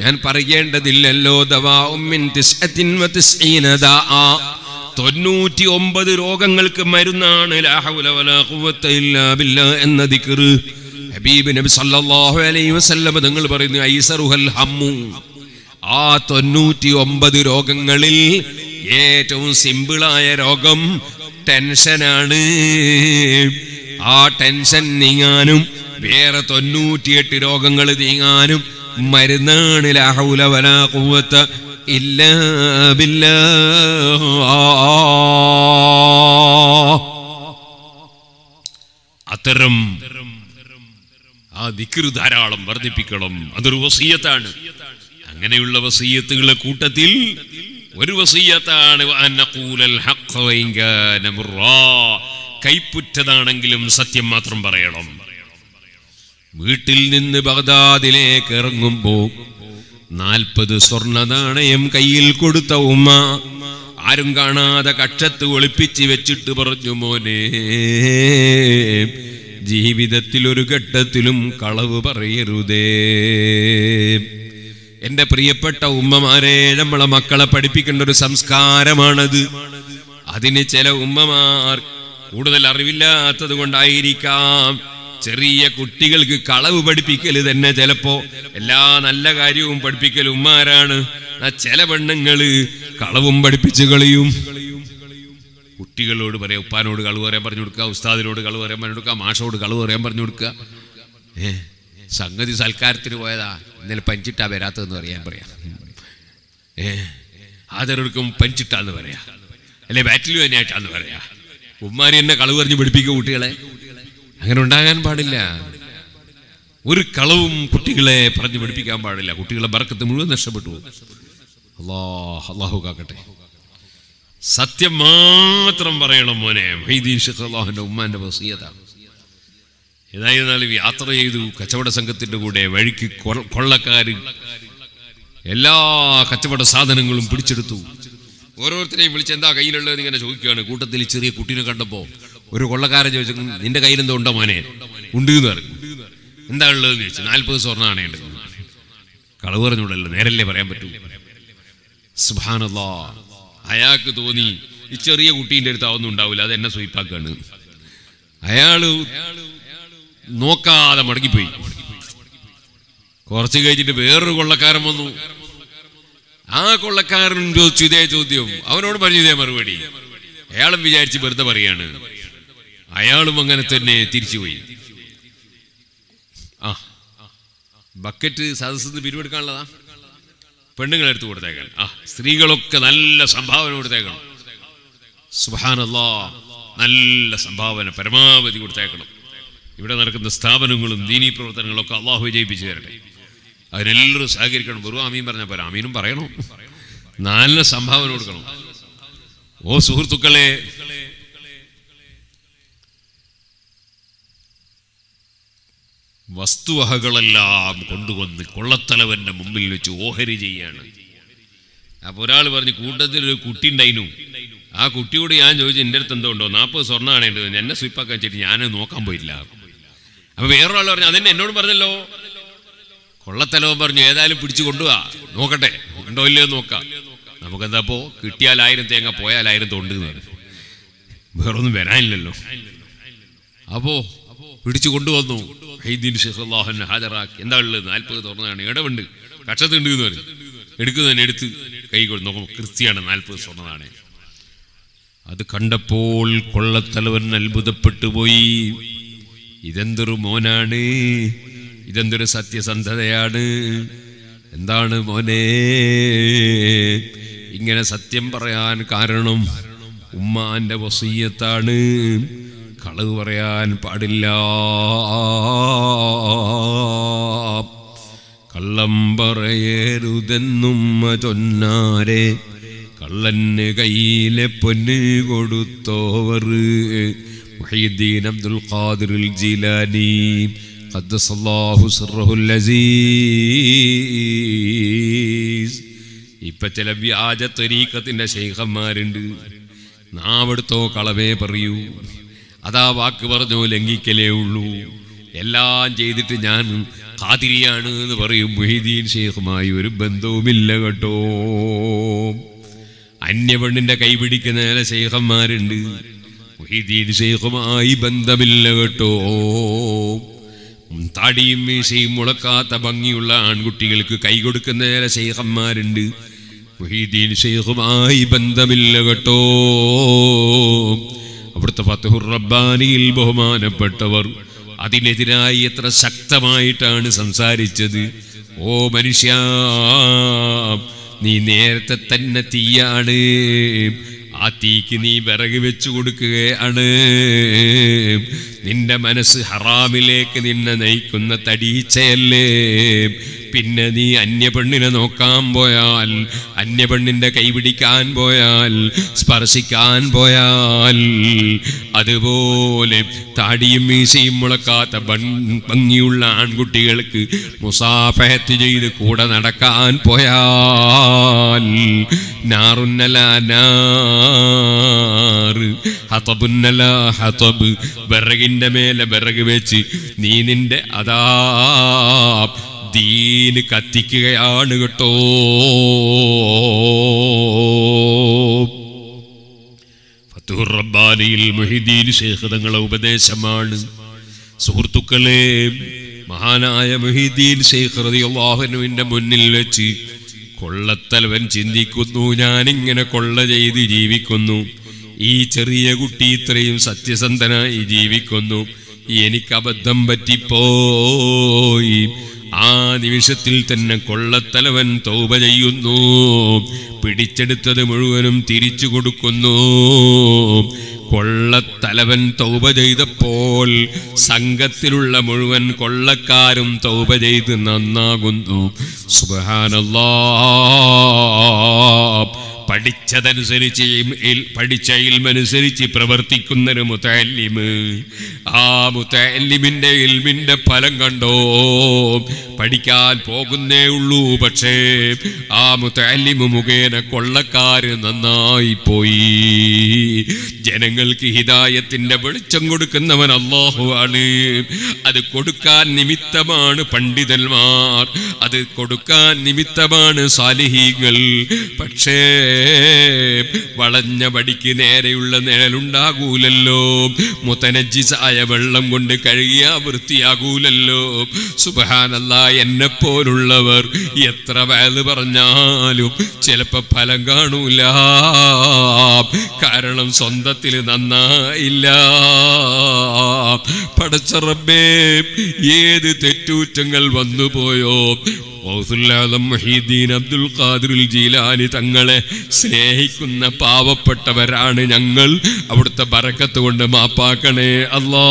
ഞാൻ പറയേണ്ടതില്ലല്ലോ. ദവാഉം മിൻ 99 ദാഅ, 99 രോഗങ്ങൾക്ക് മരുന്നാണ് ലാ ഹൗല വലാ ഖുവത ഇല്ലാ ബില്ലാഹ് എന്ന ദിക്ർ. ഹബീബ് നബി സല്ലല്ലാഹു അലൈഹി വസല്ലം തങ്ങൾ പറയുന്നു ഐസറുഹൽ ഹമ്മു. ആ 99 രോഗങ്ങളിൽ ഏറ്റവും സിമ്പിളായ രോഗം ടെൻഷനാണ്. ആ ടെൻഷൻ നീങ്ങാനും വേറെ 98 രോഗങ്ങൾ നീങ്ങാനും മരുന്നാണ് ലാ ഹൗല വലാ ഖുവത ഇല്ലാ ബില്ലാഹ്. അത്തരം ആ ദിക്ർ ധാരാളം വർദ്ധിപ്പിക്കണം. അതൊരു വസിയ്യത്താണ്. അങ്ങനെയുള്ള വസിയ്യത്തുകളുടെ കൂട്ടത്തിൽ ഒരു വസിയ്യത്താണ് കൈപ്പുറ്റതാണെങ്കിലും സത്യം മാത്രം പറയണം. വീട്ടിൽ നിന്ന് ബഗ്ദാദിലേക്ക് ഇറങ്ങുമ്പോ 40 സ്വർണ്ണ നാണയം കയ്യിൽ കൊടുത്ത ഉമ്മ ആരും കാണാതെ കക്ഷത്ത് ഒളിപ്പിച്ച് വെച്ചിട്ട് പറഞ്ഞു, മോനെ, ജീവിതത്തിൽ ഒരു ഘട്ടത്തിലും കളവ് പറയരുതേ. എന്റെ പ്രിയപ്പെട്ട ഉമ്മമാരെ, നമ്മളെ മക്കളെ പഠിപ്പിക്കേണ്ട ഒരു സംസ്കാരമാണത്. അതിന് ചില ഉമ്മമാർ കൂടുതൽ അറിവില്ലാത്തത് കൊണ്ടായിരിക്കാം ചെറിയ കുട്ടികൾക്ക് കളവ് പഠിപ്പിക്കല് തന്നെ ചിലപ്പോ എല്ലാ നല്ല കാര്യവും പഠിപ്പിക്കൽ ഉമ്മാരാണ്. ചില പെണ്ണുങ്ങള് കളവും പഠിപ്പിച്ച് കളിയും. കുട്ടികളോട് പറയാം, ഉപ്പാനോട് കളവ് പറയാൻ പറഞ്ഞു കൊടുക്കുക, ഉസ്താദിനോട് കളവ് പറയാൻ പറഞ്ഞു കൊടുക്കുക, മാഷോട് കളവ് പറയാൻ പറഞ്ഞു കൊടുക്കുക. സംഗതി സൽക്കാരത്തിന് പോയതാ, ഇന്നലെ പഞ്ചിട്ടാ വരാത്തതെന്ന് പറയാൻ പറയാം. ആദരവർക്കും പഞ്ചിട്ടാന്ന് പറയാ, അല്ലെ ബാറ്റിലും തന്നെയായിട്ടാന്ന് പറയാ. ഉമ്മാരി എന്നെ കളവ് പറഞ്ഞ് പഠിപ്പിക്കുക കുട്ടികളെ. അങ്ങനെ ഉണ്ടാകാൻ പാടില്ല. ഒരു കുട്ടികളെ പറഞ്ഞു പഠിപ്പിക്കാൻ പാടില്ല. കുട്ടികളെ ബർക്കത്ത് മുഴുവൻ നഷ്ടപ്പെട്ടു. അല്ലാഹു കാക്കട്ടെ. സത്യം മാത്രം പറയണം മോനെ. മൊഹീദ്ദീൻ ശൈഖ് അല്ലാഹുവിന്റെ ഉമ്മാന്റെ വസിയത്താണ്. ഏതായിരുന്നാലും യാത്ര ചെയ്തു കച്ചവട സംഘത്തിന്റെ കൂടെ. വഴിക്ക് കൊള്ളക്കാര് എല്ലാ കച്ചവട സാധനങ്ങളും പിടിച്ചെടുത്തു. ഓരോരുത്തരെയും വിളിച്ച് എന്താ കയ്യിലുള്ളത് ഇങ്ങനെ ചോദിക്കുകയാണ്. കൂട്ടത്തിൽ ചെറിയ കുട്ടീനെ കണ്ടപ്പോ ഒരു കൊള്ളക്കാരൻ ചോദിച്ചു, നിന്റെ കയ്യിൽ എന്തോ ഉണ്ടോ മോനെ? ഉണ്ട് എന്ന് പറഞ്ഞു. എന്താ ഉള്ളതെന്ന് ചോദിച്ചു. 40 സ്വർണ്ണമാണ് ഉണ്ട്. കളവ് പറഞ്ഞുള്ളല്ലോ, നേരല്ലേ പറയാൻ പറ്റൂ. സുബ്ഹാനല്ലാഹ്. അയാൾക്ക് തോന്നി ഈ ചെറിയ കുട്ടീൻ്റെ അടുത്ത് അതൊന്നും ഉണ്ടാവില്ല, അത് എന്നെ സ്വീപ്പാക്കാണ്. അയാള് നോക്കാതെ മടങ്ങിപ്പോയി. കുറച്ച് കഴിഞ്ഞിട്ട് വേറൊരു കൊള്ളക്കാരൻ വന്നു. ആ കൊള്ളക്കാരൻ ചോദിച്ചു ഇതേ ചോദ്യം, അവനോട് പറഞ്ഞു ഇതേ മറുപടി. അയാളും വിചാരിച്ച് വെറുതെ പറയാണ്. അയാളും അങ്ങനെ തന്നെ തിരിച്ചുപോയി. ബക്കറ്റ് സദസ്സിന്ന് പിരിവെടുക്കാനുള്ളതാ, പെണ്ണുങ്ങളെടുത്ത് കൊടുത്തേക്കണം. സ്ത്രീകളൊക്കെ നല്ല സംഭാവന കൊടുത്തേക്കണം. സുബ്ഹാനല്ലാഹ്, നല്ല സംഭാവന പരമാവധി കൊടുത്തേക്കണം. ഇവിടെ നടക്കുന്ന സ്ഥാപനങ്ങളും ദീനീ പ്രവർത്തനങ്ങളൊക്കെ അള്ളാഹു വിജയിപ്പിച്ചു തരട്ടെ. അതിനെല്ലാവരും സഹകരിക്കണം. വെറും ആമീൻ പറഞ്ഞാൽ പോരാ, ആമീനും പറയണം, നല്ല സംഭാവന കൊടുക്കണം. ഓ സുഹൃത്തുക്കളെ, വസ്തുവകകളെല്ലാം കൊണ്ടുവന്ന് കൊള്ളത്തലവന്റെ മുമ്പിൽ വെച്ച് ഓഹരി ചെയ്യാണ്. അപ്പൊ ഒരാൾ പറഞ്ഞു, കൂട്ടത്തിൽ ഒരു കുട്ടി ഉണ്ടായിരുന്നു. ആ കുട്ടിയോട് ഞാൻ ചോദിച്ചു, എൻ്റെ അടുത്ത് എന്തോ ഉണ്ടോ? 40 സ്വർണ്ണമാണ് വേണ്ടത്, എന്നെ സ്വീപ്പാക്കാൻ വെച്ചിട്ട് ഞാൻ നോക്കാൻ പോയില്ല. അപ്പൊ വേറൊരാൾ പറഞ്ഞു, അതെന്നെ എന്നോട് പറഞ്ഞല്ലോ. കൊള്ളത്തലവൻ പറഞ്ഞു, ഏതായാലും പിടിച്ചു കൊണ്ടുപോവാ, നോക്കട്ടെ ഉണ്ടോ ഇല്ലയോ നോക്കാം. നമുക്കെന്താ പോ, കിട്ടിയാൽ 1000 തേങ്ങ, പോയാൽ 1000 തൊണ്ട്. വേറൊന്നും വരാനില്ലല്ലോ. അപ്പോ പിടിച്ചു കൊണ്ടുവന്നു. മൊഹീദ്ദീൻ ശൈഖ് അല്ലാഹുവിനെ ഹാജരാക്കി. എന്താ ഉള്ളത്? 40 സ്വർണ്ണമാണ്. ഇടവുണ്ട്, കക്ഷത്തുണ്ട് എന്ന് പറഞ്ഞു. എടുക്കുന്നതിന് എടുത്ത് കൈ നോക്കും, കൃത്യമാണ് 40 സ്വർണ്ണമാണ്. അത് കണ്ടപ്പോൾ കൊള്ളത്തലവൻ അത്ഭുതപ്പെട്ടു പോയി. ഇതെന്തൊരു മോനാണ്, ഇതെന്തൊരു സത്യസന്ധതയാണ്. എന്താണ് മോനെ ഇങ്ങനെ സത്യം പറയാൻ കാരണം? ഉമ്മാന്റെ വസിയ്യത്താണ്, കളവ് പറയാൻ പാടില്ല. കള്ളം പറയരുതെന്നും ചൊന്നാരെ കള്ളന് കയ്യിലെ പൊന്ന് കൊടുത്തോവർ മുഹയ്യിദ്ദീൻ അബ്ദുൽ ഖാദിറുൽ ജീലാനി ഖദ്ദസല്ലാഹു സിർറഹുൽ അസീസ്. ഇപ്പൊ ചില വ്യാജ ത്വരീഖത്തിന്റെ ശൈഖന്മാരുണ്ട്. നാവെടുത്തോ കളവേ പറയൂ, അതാ വാക്ക് പറഞ്ഞോ ലംഘിക്കലേ ഉള്ളൂ. എല്ലാം ചെയ്തിട്ട് ഞാൻ ഖാദിരിയാണ് എന്ന് പറയും. മുഹ്യിദ്ദീൻ ശൈഖുമായി ഒരു ബന്ധവുമില്ല കേട്ടോ. അന്യപെണ്ണിന്റെ കൈപിടിക്കുന്ന ചില ശൈഖന്മാരുണ്ട്. മുഹ്യിദ്ദീൻ ശൈഖുമായി ബന്ധമില്ല കേട്ടോ. താടിയും മീശയും മുളക്കാത്ത ഭംഗിയുള്ള ആൺകുട്ടികൾക്ക് കൈ കൊടുക്കുന്ന ചില ശൈഖന്മാരുണ്ട്. മുഹ്യിദ്ദീൻ ശൈഖുമായി ബന്ധമില്ല കേട്ടോ. അവിടുത്തെ ഫത്ഹുർ റബ്ബാനിയിൽ ബഹുമാനപ്പെട്ടവർ അതിനെതിരായി എത്ര ശക്തമായിട്ടാണ് സംസാരിച്ചത്. ഓ മനുഷ്യ, നീ നേരത്തെ തന്നെ തീയാണ്, ആ തീക്ക് നീ വിറക് വെച്ചു കൊടുക്കുകയാണ്. നിന്റെ മനസ്സ് ഹറാമിലേക്ക് നിന്നെ നയിക്കുന്ന തടീച്ചയല്ലേ. പിന്നെ നീ അന്യപെണ്ണിനെ നോക്കാൻ പോയാൽ, അന്യപെണ്ണിന്റെ കൈപിടിക്കാൻ പോയാൽ, സ്പർശിക്കാൻ പോയാൽ, അതുപോലെ താടിയും മീശയും മുളക്കാത്ത ഭംഗിയുള്ള ആൺകുട്ടികൾക്ക് മുസാഫഹത്ത് ചെയ്ത് കൂടെ നടക്കാൻ പോയാൽ വിറകിന്റെ മേലെ വിറക് വെച്ച് നീ നിന്റെ അതാ ദീന് കത്തിക്കുകയാണ് കേട്ടോ. ഫത്ഹുർ റബ്ബാനിയിൽ മുഹ്യിദ്ദീൻ ശൈഖ് തങ്ങളുടെ ഉപദേശമാണ്. സുഹൃത്തുക്കളെ, മഹാനായ മുഹ്യിദ്ദീൻ ശൈഖ് റളിയല്ലാഹു അൻഹുവിന്റെ മുന്നിൽ വെച്ച് കൊള്ളത്തലവൻ ചിന്തിക്കുന്നു, ഞാനിങ്ങനെ കൊള്ള ചെയ്ത് ജീവിക്കുന്നു, ഈ ചെറിയ കുട്ടി ഇത്രയും സത്യസന്ധനായി ജീവിക്കുന്നു, എനിക്ക് അബദ്ധം പറ്റിപ്പോയി. ആ നിമിഷത്തിൽ തന്നെ കൊള്ളത്തലവൻ തൗബ ചെയ്യുന്നു, പിടിച്ചെടുത്തത് മുഴുവനും തിരിച്ചു കൊടുക്കുന്നു. കൊള്ളത്തലവൻ തൗബ ചെയ്തപ്പോൾ സംഘത്തിലുള്ള മുഴുവൻ കൊള്ളക്കാരും തൗബ ചെയ്ത് നന്നാകുന്നു. സുബ്ഹാനല്ലാഹ്. പഠിച്ചതനുസരിച്ച് പഠിച്ച ഇൽമനുസരിച്ച് പ്രവർത്തിക്കുന്നൊരു മുതഅല്ലിമ്, ആ മുതഅല്ലിമിന്റെ ഇൽമിന്റെ ഫലം കണ്ടോ. പഠിക്കാൻ പോകുന്നേ ഉള്ളൂ, പക്ഷേ ആ മുതഅല്ലിമു മുഖേന കൊള്ളക്കാര് നന്നായി പോയി. ജനങ്ങൾക്ക് ഹിദായത്തിന്റെ വെളിച്ചം കൊടുക്കുന്നവൻ അല്ലാഹുവാണ്. അത് കൊടുക്കാൻ നിമിത്തമാണ് പണ്ഡിതന്മാർ, അത് കൊടുക്കാൻ നിമിത്തമാണ് സാലിഹീങ്ങൾ. പക്ഷേ വളഞ്ഞ വടിക്ക് നേരെയുള്ള നിഴലുണ്ടാകൂലല്ലോ, മുതനജ്ജിസായ വെള്ളം കൊണ്ട് കഴുകിയാ വൃത്തിയാകൂലല്ലോ. സുബ്ഹാനല്ലാഹ്. എന്നെപ്പോലുള്ളവർ എത്ര വഅദ് പറഞ്ഞാലും ചിലപ്പോ ഫലം കാണൂല, കാരണം സ്വന്തത്തിൽ നന്നായില്ല. പടച്ച റബ്ബേ, ഏത് തെറ്റൂറ്റങ്ങൾ വന്നുപോയോ. മുഹ്യിദ്ദീൻ അബ്ദുൽ ഖാദിറുൽ ജീലാനി തങ്ങളെ സ്നേഹിക്കുന്ന പാവപ്പെട്ടവരാണ് ഞങ്ങൾ. അവിടുത്തെ ബറക്കത്ത് കൊണ്ട് മാപ്പാക്കണേ അല്ലാ.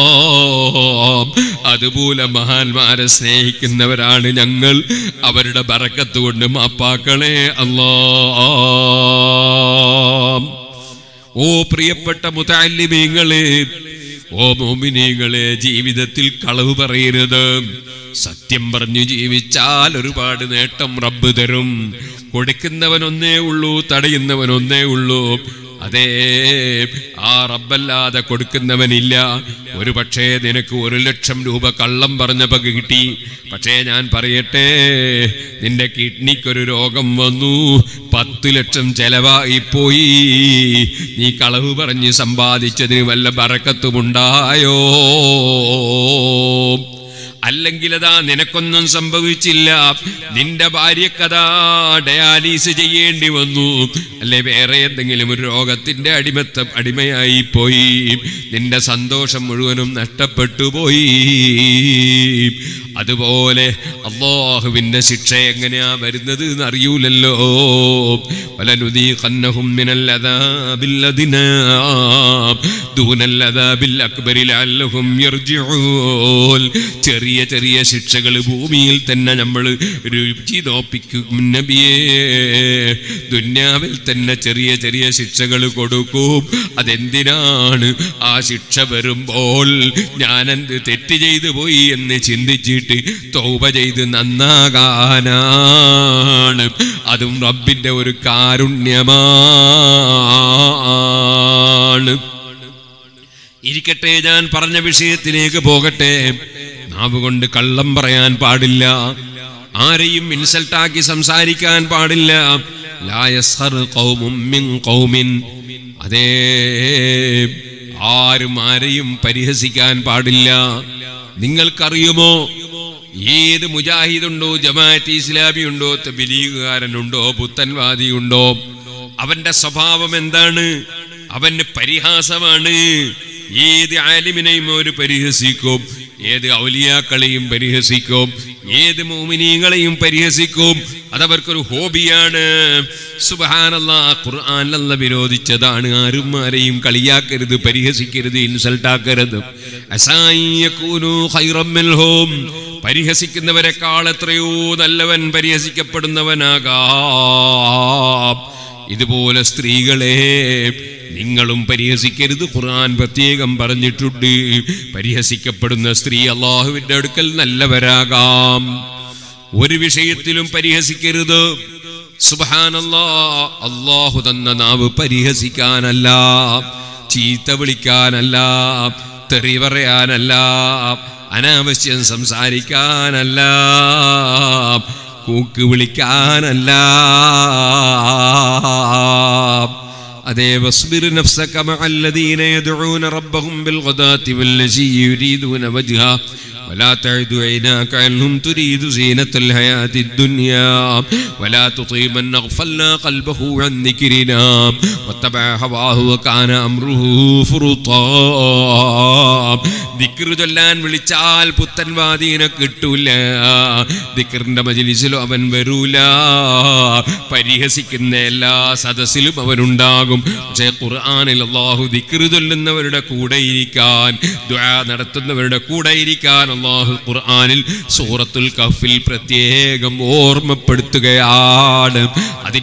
അതുപോലെ മഹാന്മാരെ സ്നേഹിക്കുന്നവരാണ് ഞങ്ങൾ, അവരുടെ ബറക്കത്ത് കൊണ്ട് മാപ്പാക്കണേ അല്ലാ. ഓ പ്രിയപ്പെട്ട മുതഅല്ലിമീങ്ങളെ, ഓ മുഅ്മിനീങ്ങളെ, ജീവിതത്തിൽ കളവ് പറയരുത്. സത്യം പറഞ്ഞു ജീവിച്ചാൽ ഒരുപാട് നേട്ടം റബ്ബ് തരും. കൊടുക്കുന്നവനൊന്നേ ഉള്ളൂ, തടയുന്നവനൊന്നേ ഉള്ളൂ. അതേ, ആ റബ്ബല്ലാതെ കൊടുക്കുന്നവനില്ല. ഒരു പക്ഷേ നിനക്ക് 1,00,000 രൂപ കള്ളം പറഞ്ഞപ്പോ കിട്ടി. പക്ഷേ ഞാൻ പറയട്ടെ, നിന്റെ കിഡ്നിക്കൊരു രോഗം വന്നു, 10 ലക്ഷം ചെലവായി പോയി. നീ കളവ് പറഞ്ഞ് സമ്പാദിച്ചതിന് വല്ല ബറക്കത്തുമുണ്ടായോ? അല്ലെങ്കിൽ അതാ നിനക്കൊന്നും സംഭവിച്ചില്ല, നിന്റെ ഭാര്യക്കതാ ഡയാലിസ് ചെയ്യേണ്ടി വന്നു, അല്ലെ വേറെ എന്തെങ്കിലും ഒരു രോഗത്തിന്റെ അടിമയായി പോയി, നിന്റെ സന്തോഷം മുഴുവനും നഷ്ടപ്പെട്ടു പോയി. അതുപോലെ അല്ലാഹുവിന്റെ ശിക്ഷ എങ്ങനെയാ വരുന്നത് എന്ന് അറിയൂലല്ലോ. വലനുദീഖന്നഹും മിനൽ അദാബിൽ അദ്നാ ദൂനൽ അദാബിൽ അക്ബരി ലഅല്ലഹും യർജിഊൻ. ചെറിയ ചെറിയ ചെറിയ ശിക്ഷകൾ ഭൂമിയിൽ തന്നെ നമ്മൾ രുചി നോപ്പിക്കും നബിയേ. ദുന്യാവിൽ തന്നെ ചെറിയ ചെറിയ ശിക്ഷകൾ കൊടുക്കും. അതെന്തിനാണ്? ആ ശിക്ഷ വരുമ്പോൾ ഞാനെന്ത് തെറ്റ് ചെയ്തു പോയി എന്ന് ചിന്തിച്ചിട്ട് തൗബ ചെയ്ത് നന്നാകാനാണ്. അതും റബ്ബിന്റെ ഒരു കാരുണ്യമാണ്. ഇരിക്കട്ടെ, ഞാൻ പറഞ്ഞ വിഷയത്തിലേക്ക് പോകട്ടെ. നാവ് കൊണ്ട് കള്ളം പറയാൻ പാടില്ല, ആരെയും ഇൻസൾട്ടാക്കി സംസാരിക്കാൻ പാടില്ല. ലാ യസ്ഖർ ഖൗമും മിൻ ഖൗമിൻ, അതേ, ആരും ആരെയും പരിഹസിക്കാൻ പാടില്ല. നിങ്ങൾക്കറിയുമോ ഏത് മുജാഹിദുണ്ടോ, ജമാഅത്ത് ഇസ്ലാമി ഉണ്ടോ, തബ്ലീഗുകാരനുണ്ടോ, പുത്തൻവാദിയുണ്ടോ, അവന്റെ സ്വഭാവം എന്താണ്? അവന് പരിഹാസമാണ്. ഏത് ആലിമിനെയും ഒരു പരിഹസിക്കും, ഏത് ഔലിയാക്കളെയും പരിഹസിക്കും, ഏത് മുഅ്മിനീങ്ങളെയും പരിഹസിക്കും. അതവർക്കൊരു ഹോബിയാണ്. സുബ്ഹാനല്ലാഹ്, ഖുർആനിൽ അല്ലാഹ് വിരോധിച്ചതാണ്. ആരും ആരെയും കളിയാക്കരുത്, പരിഹസിക്കരുത്, ഇൻസൾട്ടാക്കരുത്. അസായകൂനു ഖൈറൻ മിൻഹും, പരിഹസിക്കുന്നവരെക്കാൾ എത്രയോ നല്ലവൻ പരിഹസിക്കപ്പെടുന്നവനാകാം. ഇതുപോലെ സ്ത്രീകളെ നിങ്ങളും പരിഹസിക്കരുത്. ഖുർആൻ പ്രത്യേകം പറഞ്ഞിട്ടുണ്ട്. പരിഹസിക്കപ്പെടുന്ന സ്ത്രീ അല്ലാഹുവിന്റെ അടുക്കൽ നല്ലവരാകാം. ഒരു വിഷയത്തിലും പരിഹസിക്കരുത്. സുബ്ഹാനല്ലാഹ്, അല്ലാഹു തന്ന നാവ് പരിഹസിക്കാനല്ല, ചീത്ത വിളിക്കാനല്ല, തെറി പറയാനല്ല, അനാവശ്യം സംസാരിക്കാനല്ല, കൂക്ക് വിളിക്കാനല്ല. അതേ, വസ്ബിർ നഫ്സക മഅല്ലദീന യദ്ഊന റബ്ബഹും ബിൽഗദാത്തി വല്ലസീ യുരീദൂന വജ്ഹ ولا تعد عيناك عنهم تريد زينة الحياة الدنيا ولا تطع من أغفلنا قلبه عن ذكرنا واتبع هواه وكان أمره فرطا. ദിക്ർ ചൊല്ലാൻ വിളിച്ചാൽ പുത്തൻവാദീനെ കിട്ടൂല, ദിക്റിന്റെ മജ്ലിസിലും അവൻ വരൂല, പരിഹസിക്കുന്ന എല്ലാ സദസ്സിലും അവനുണ്ടാകും. പക്ഷേ ഖുർആനിൽ അല്ലാഹു ദിക്ർ ചൊല്ലുന്നവരുടെ കൂടെ ഇരിക്കാൻ, ദുആ നടത്തുന്നവരുടെ കൂടെ ഇരിക്കാൻ അല്ലാഹു ഖുർആനിൽ സൂറത്തുൽ കഹ്ഫിൽ പ്രത്യേകം ഓർമ്മപ്പെടുത്തുകയാണ്.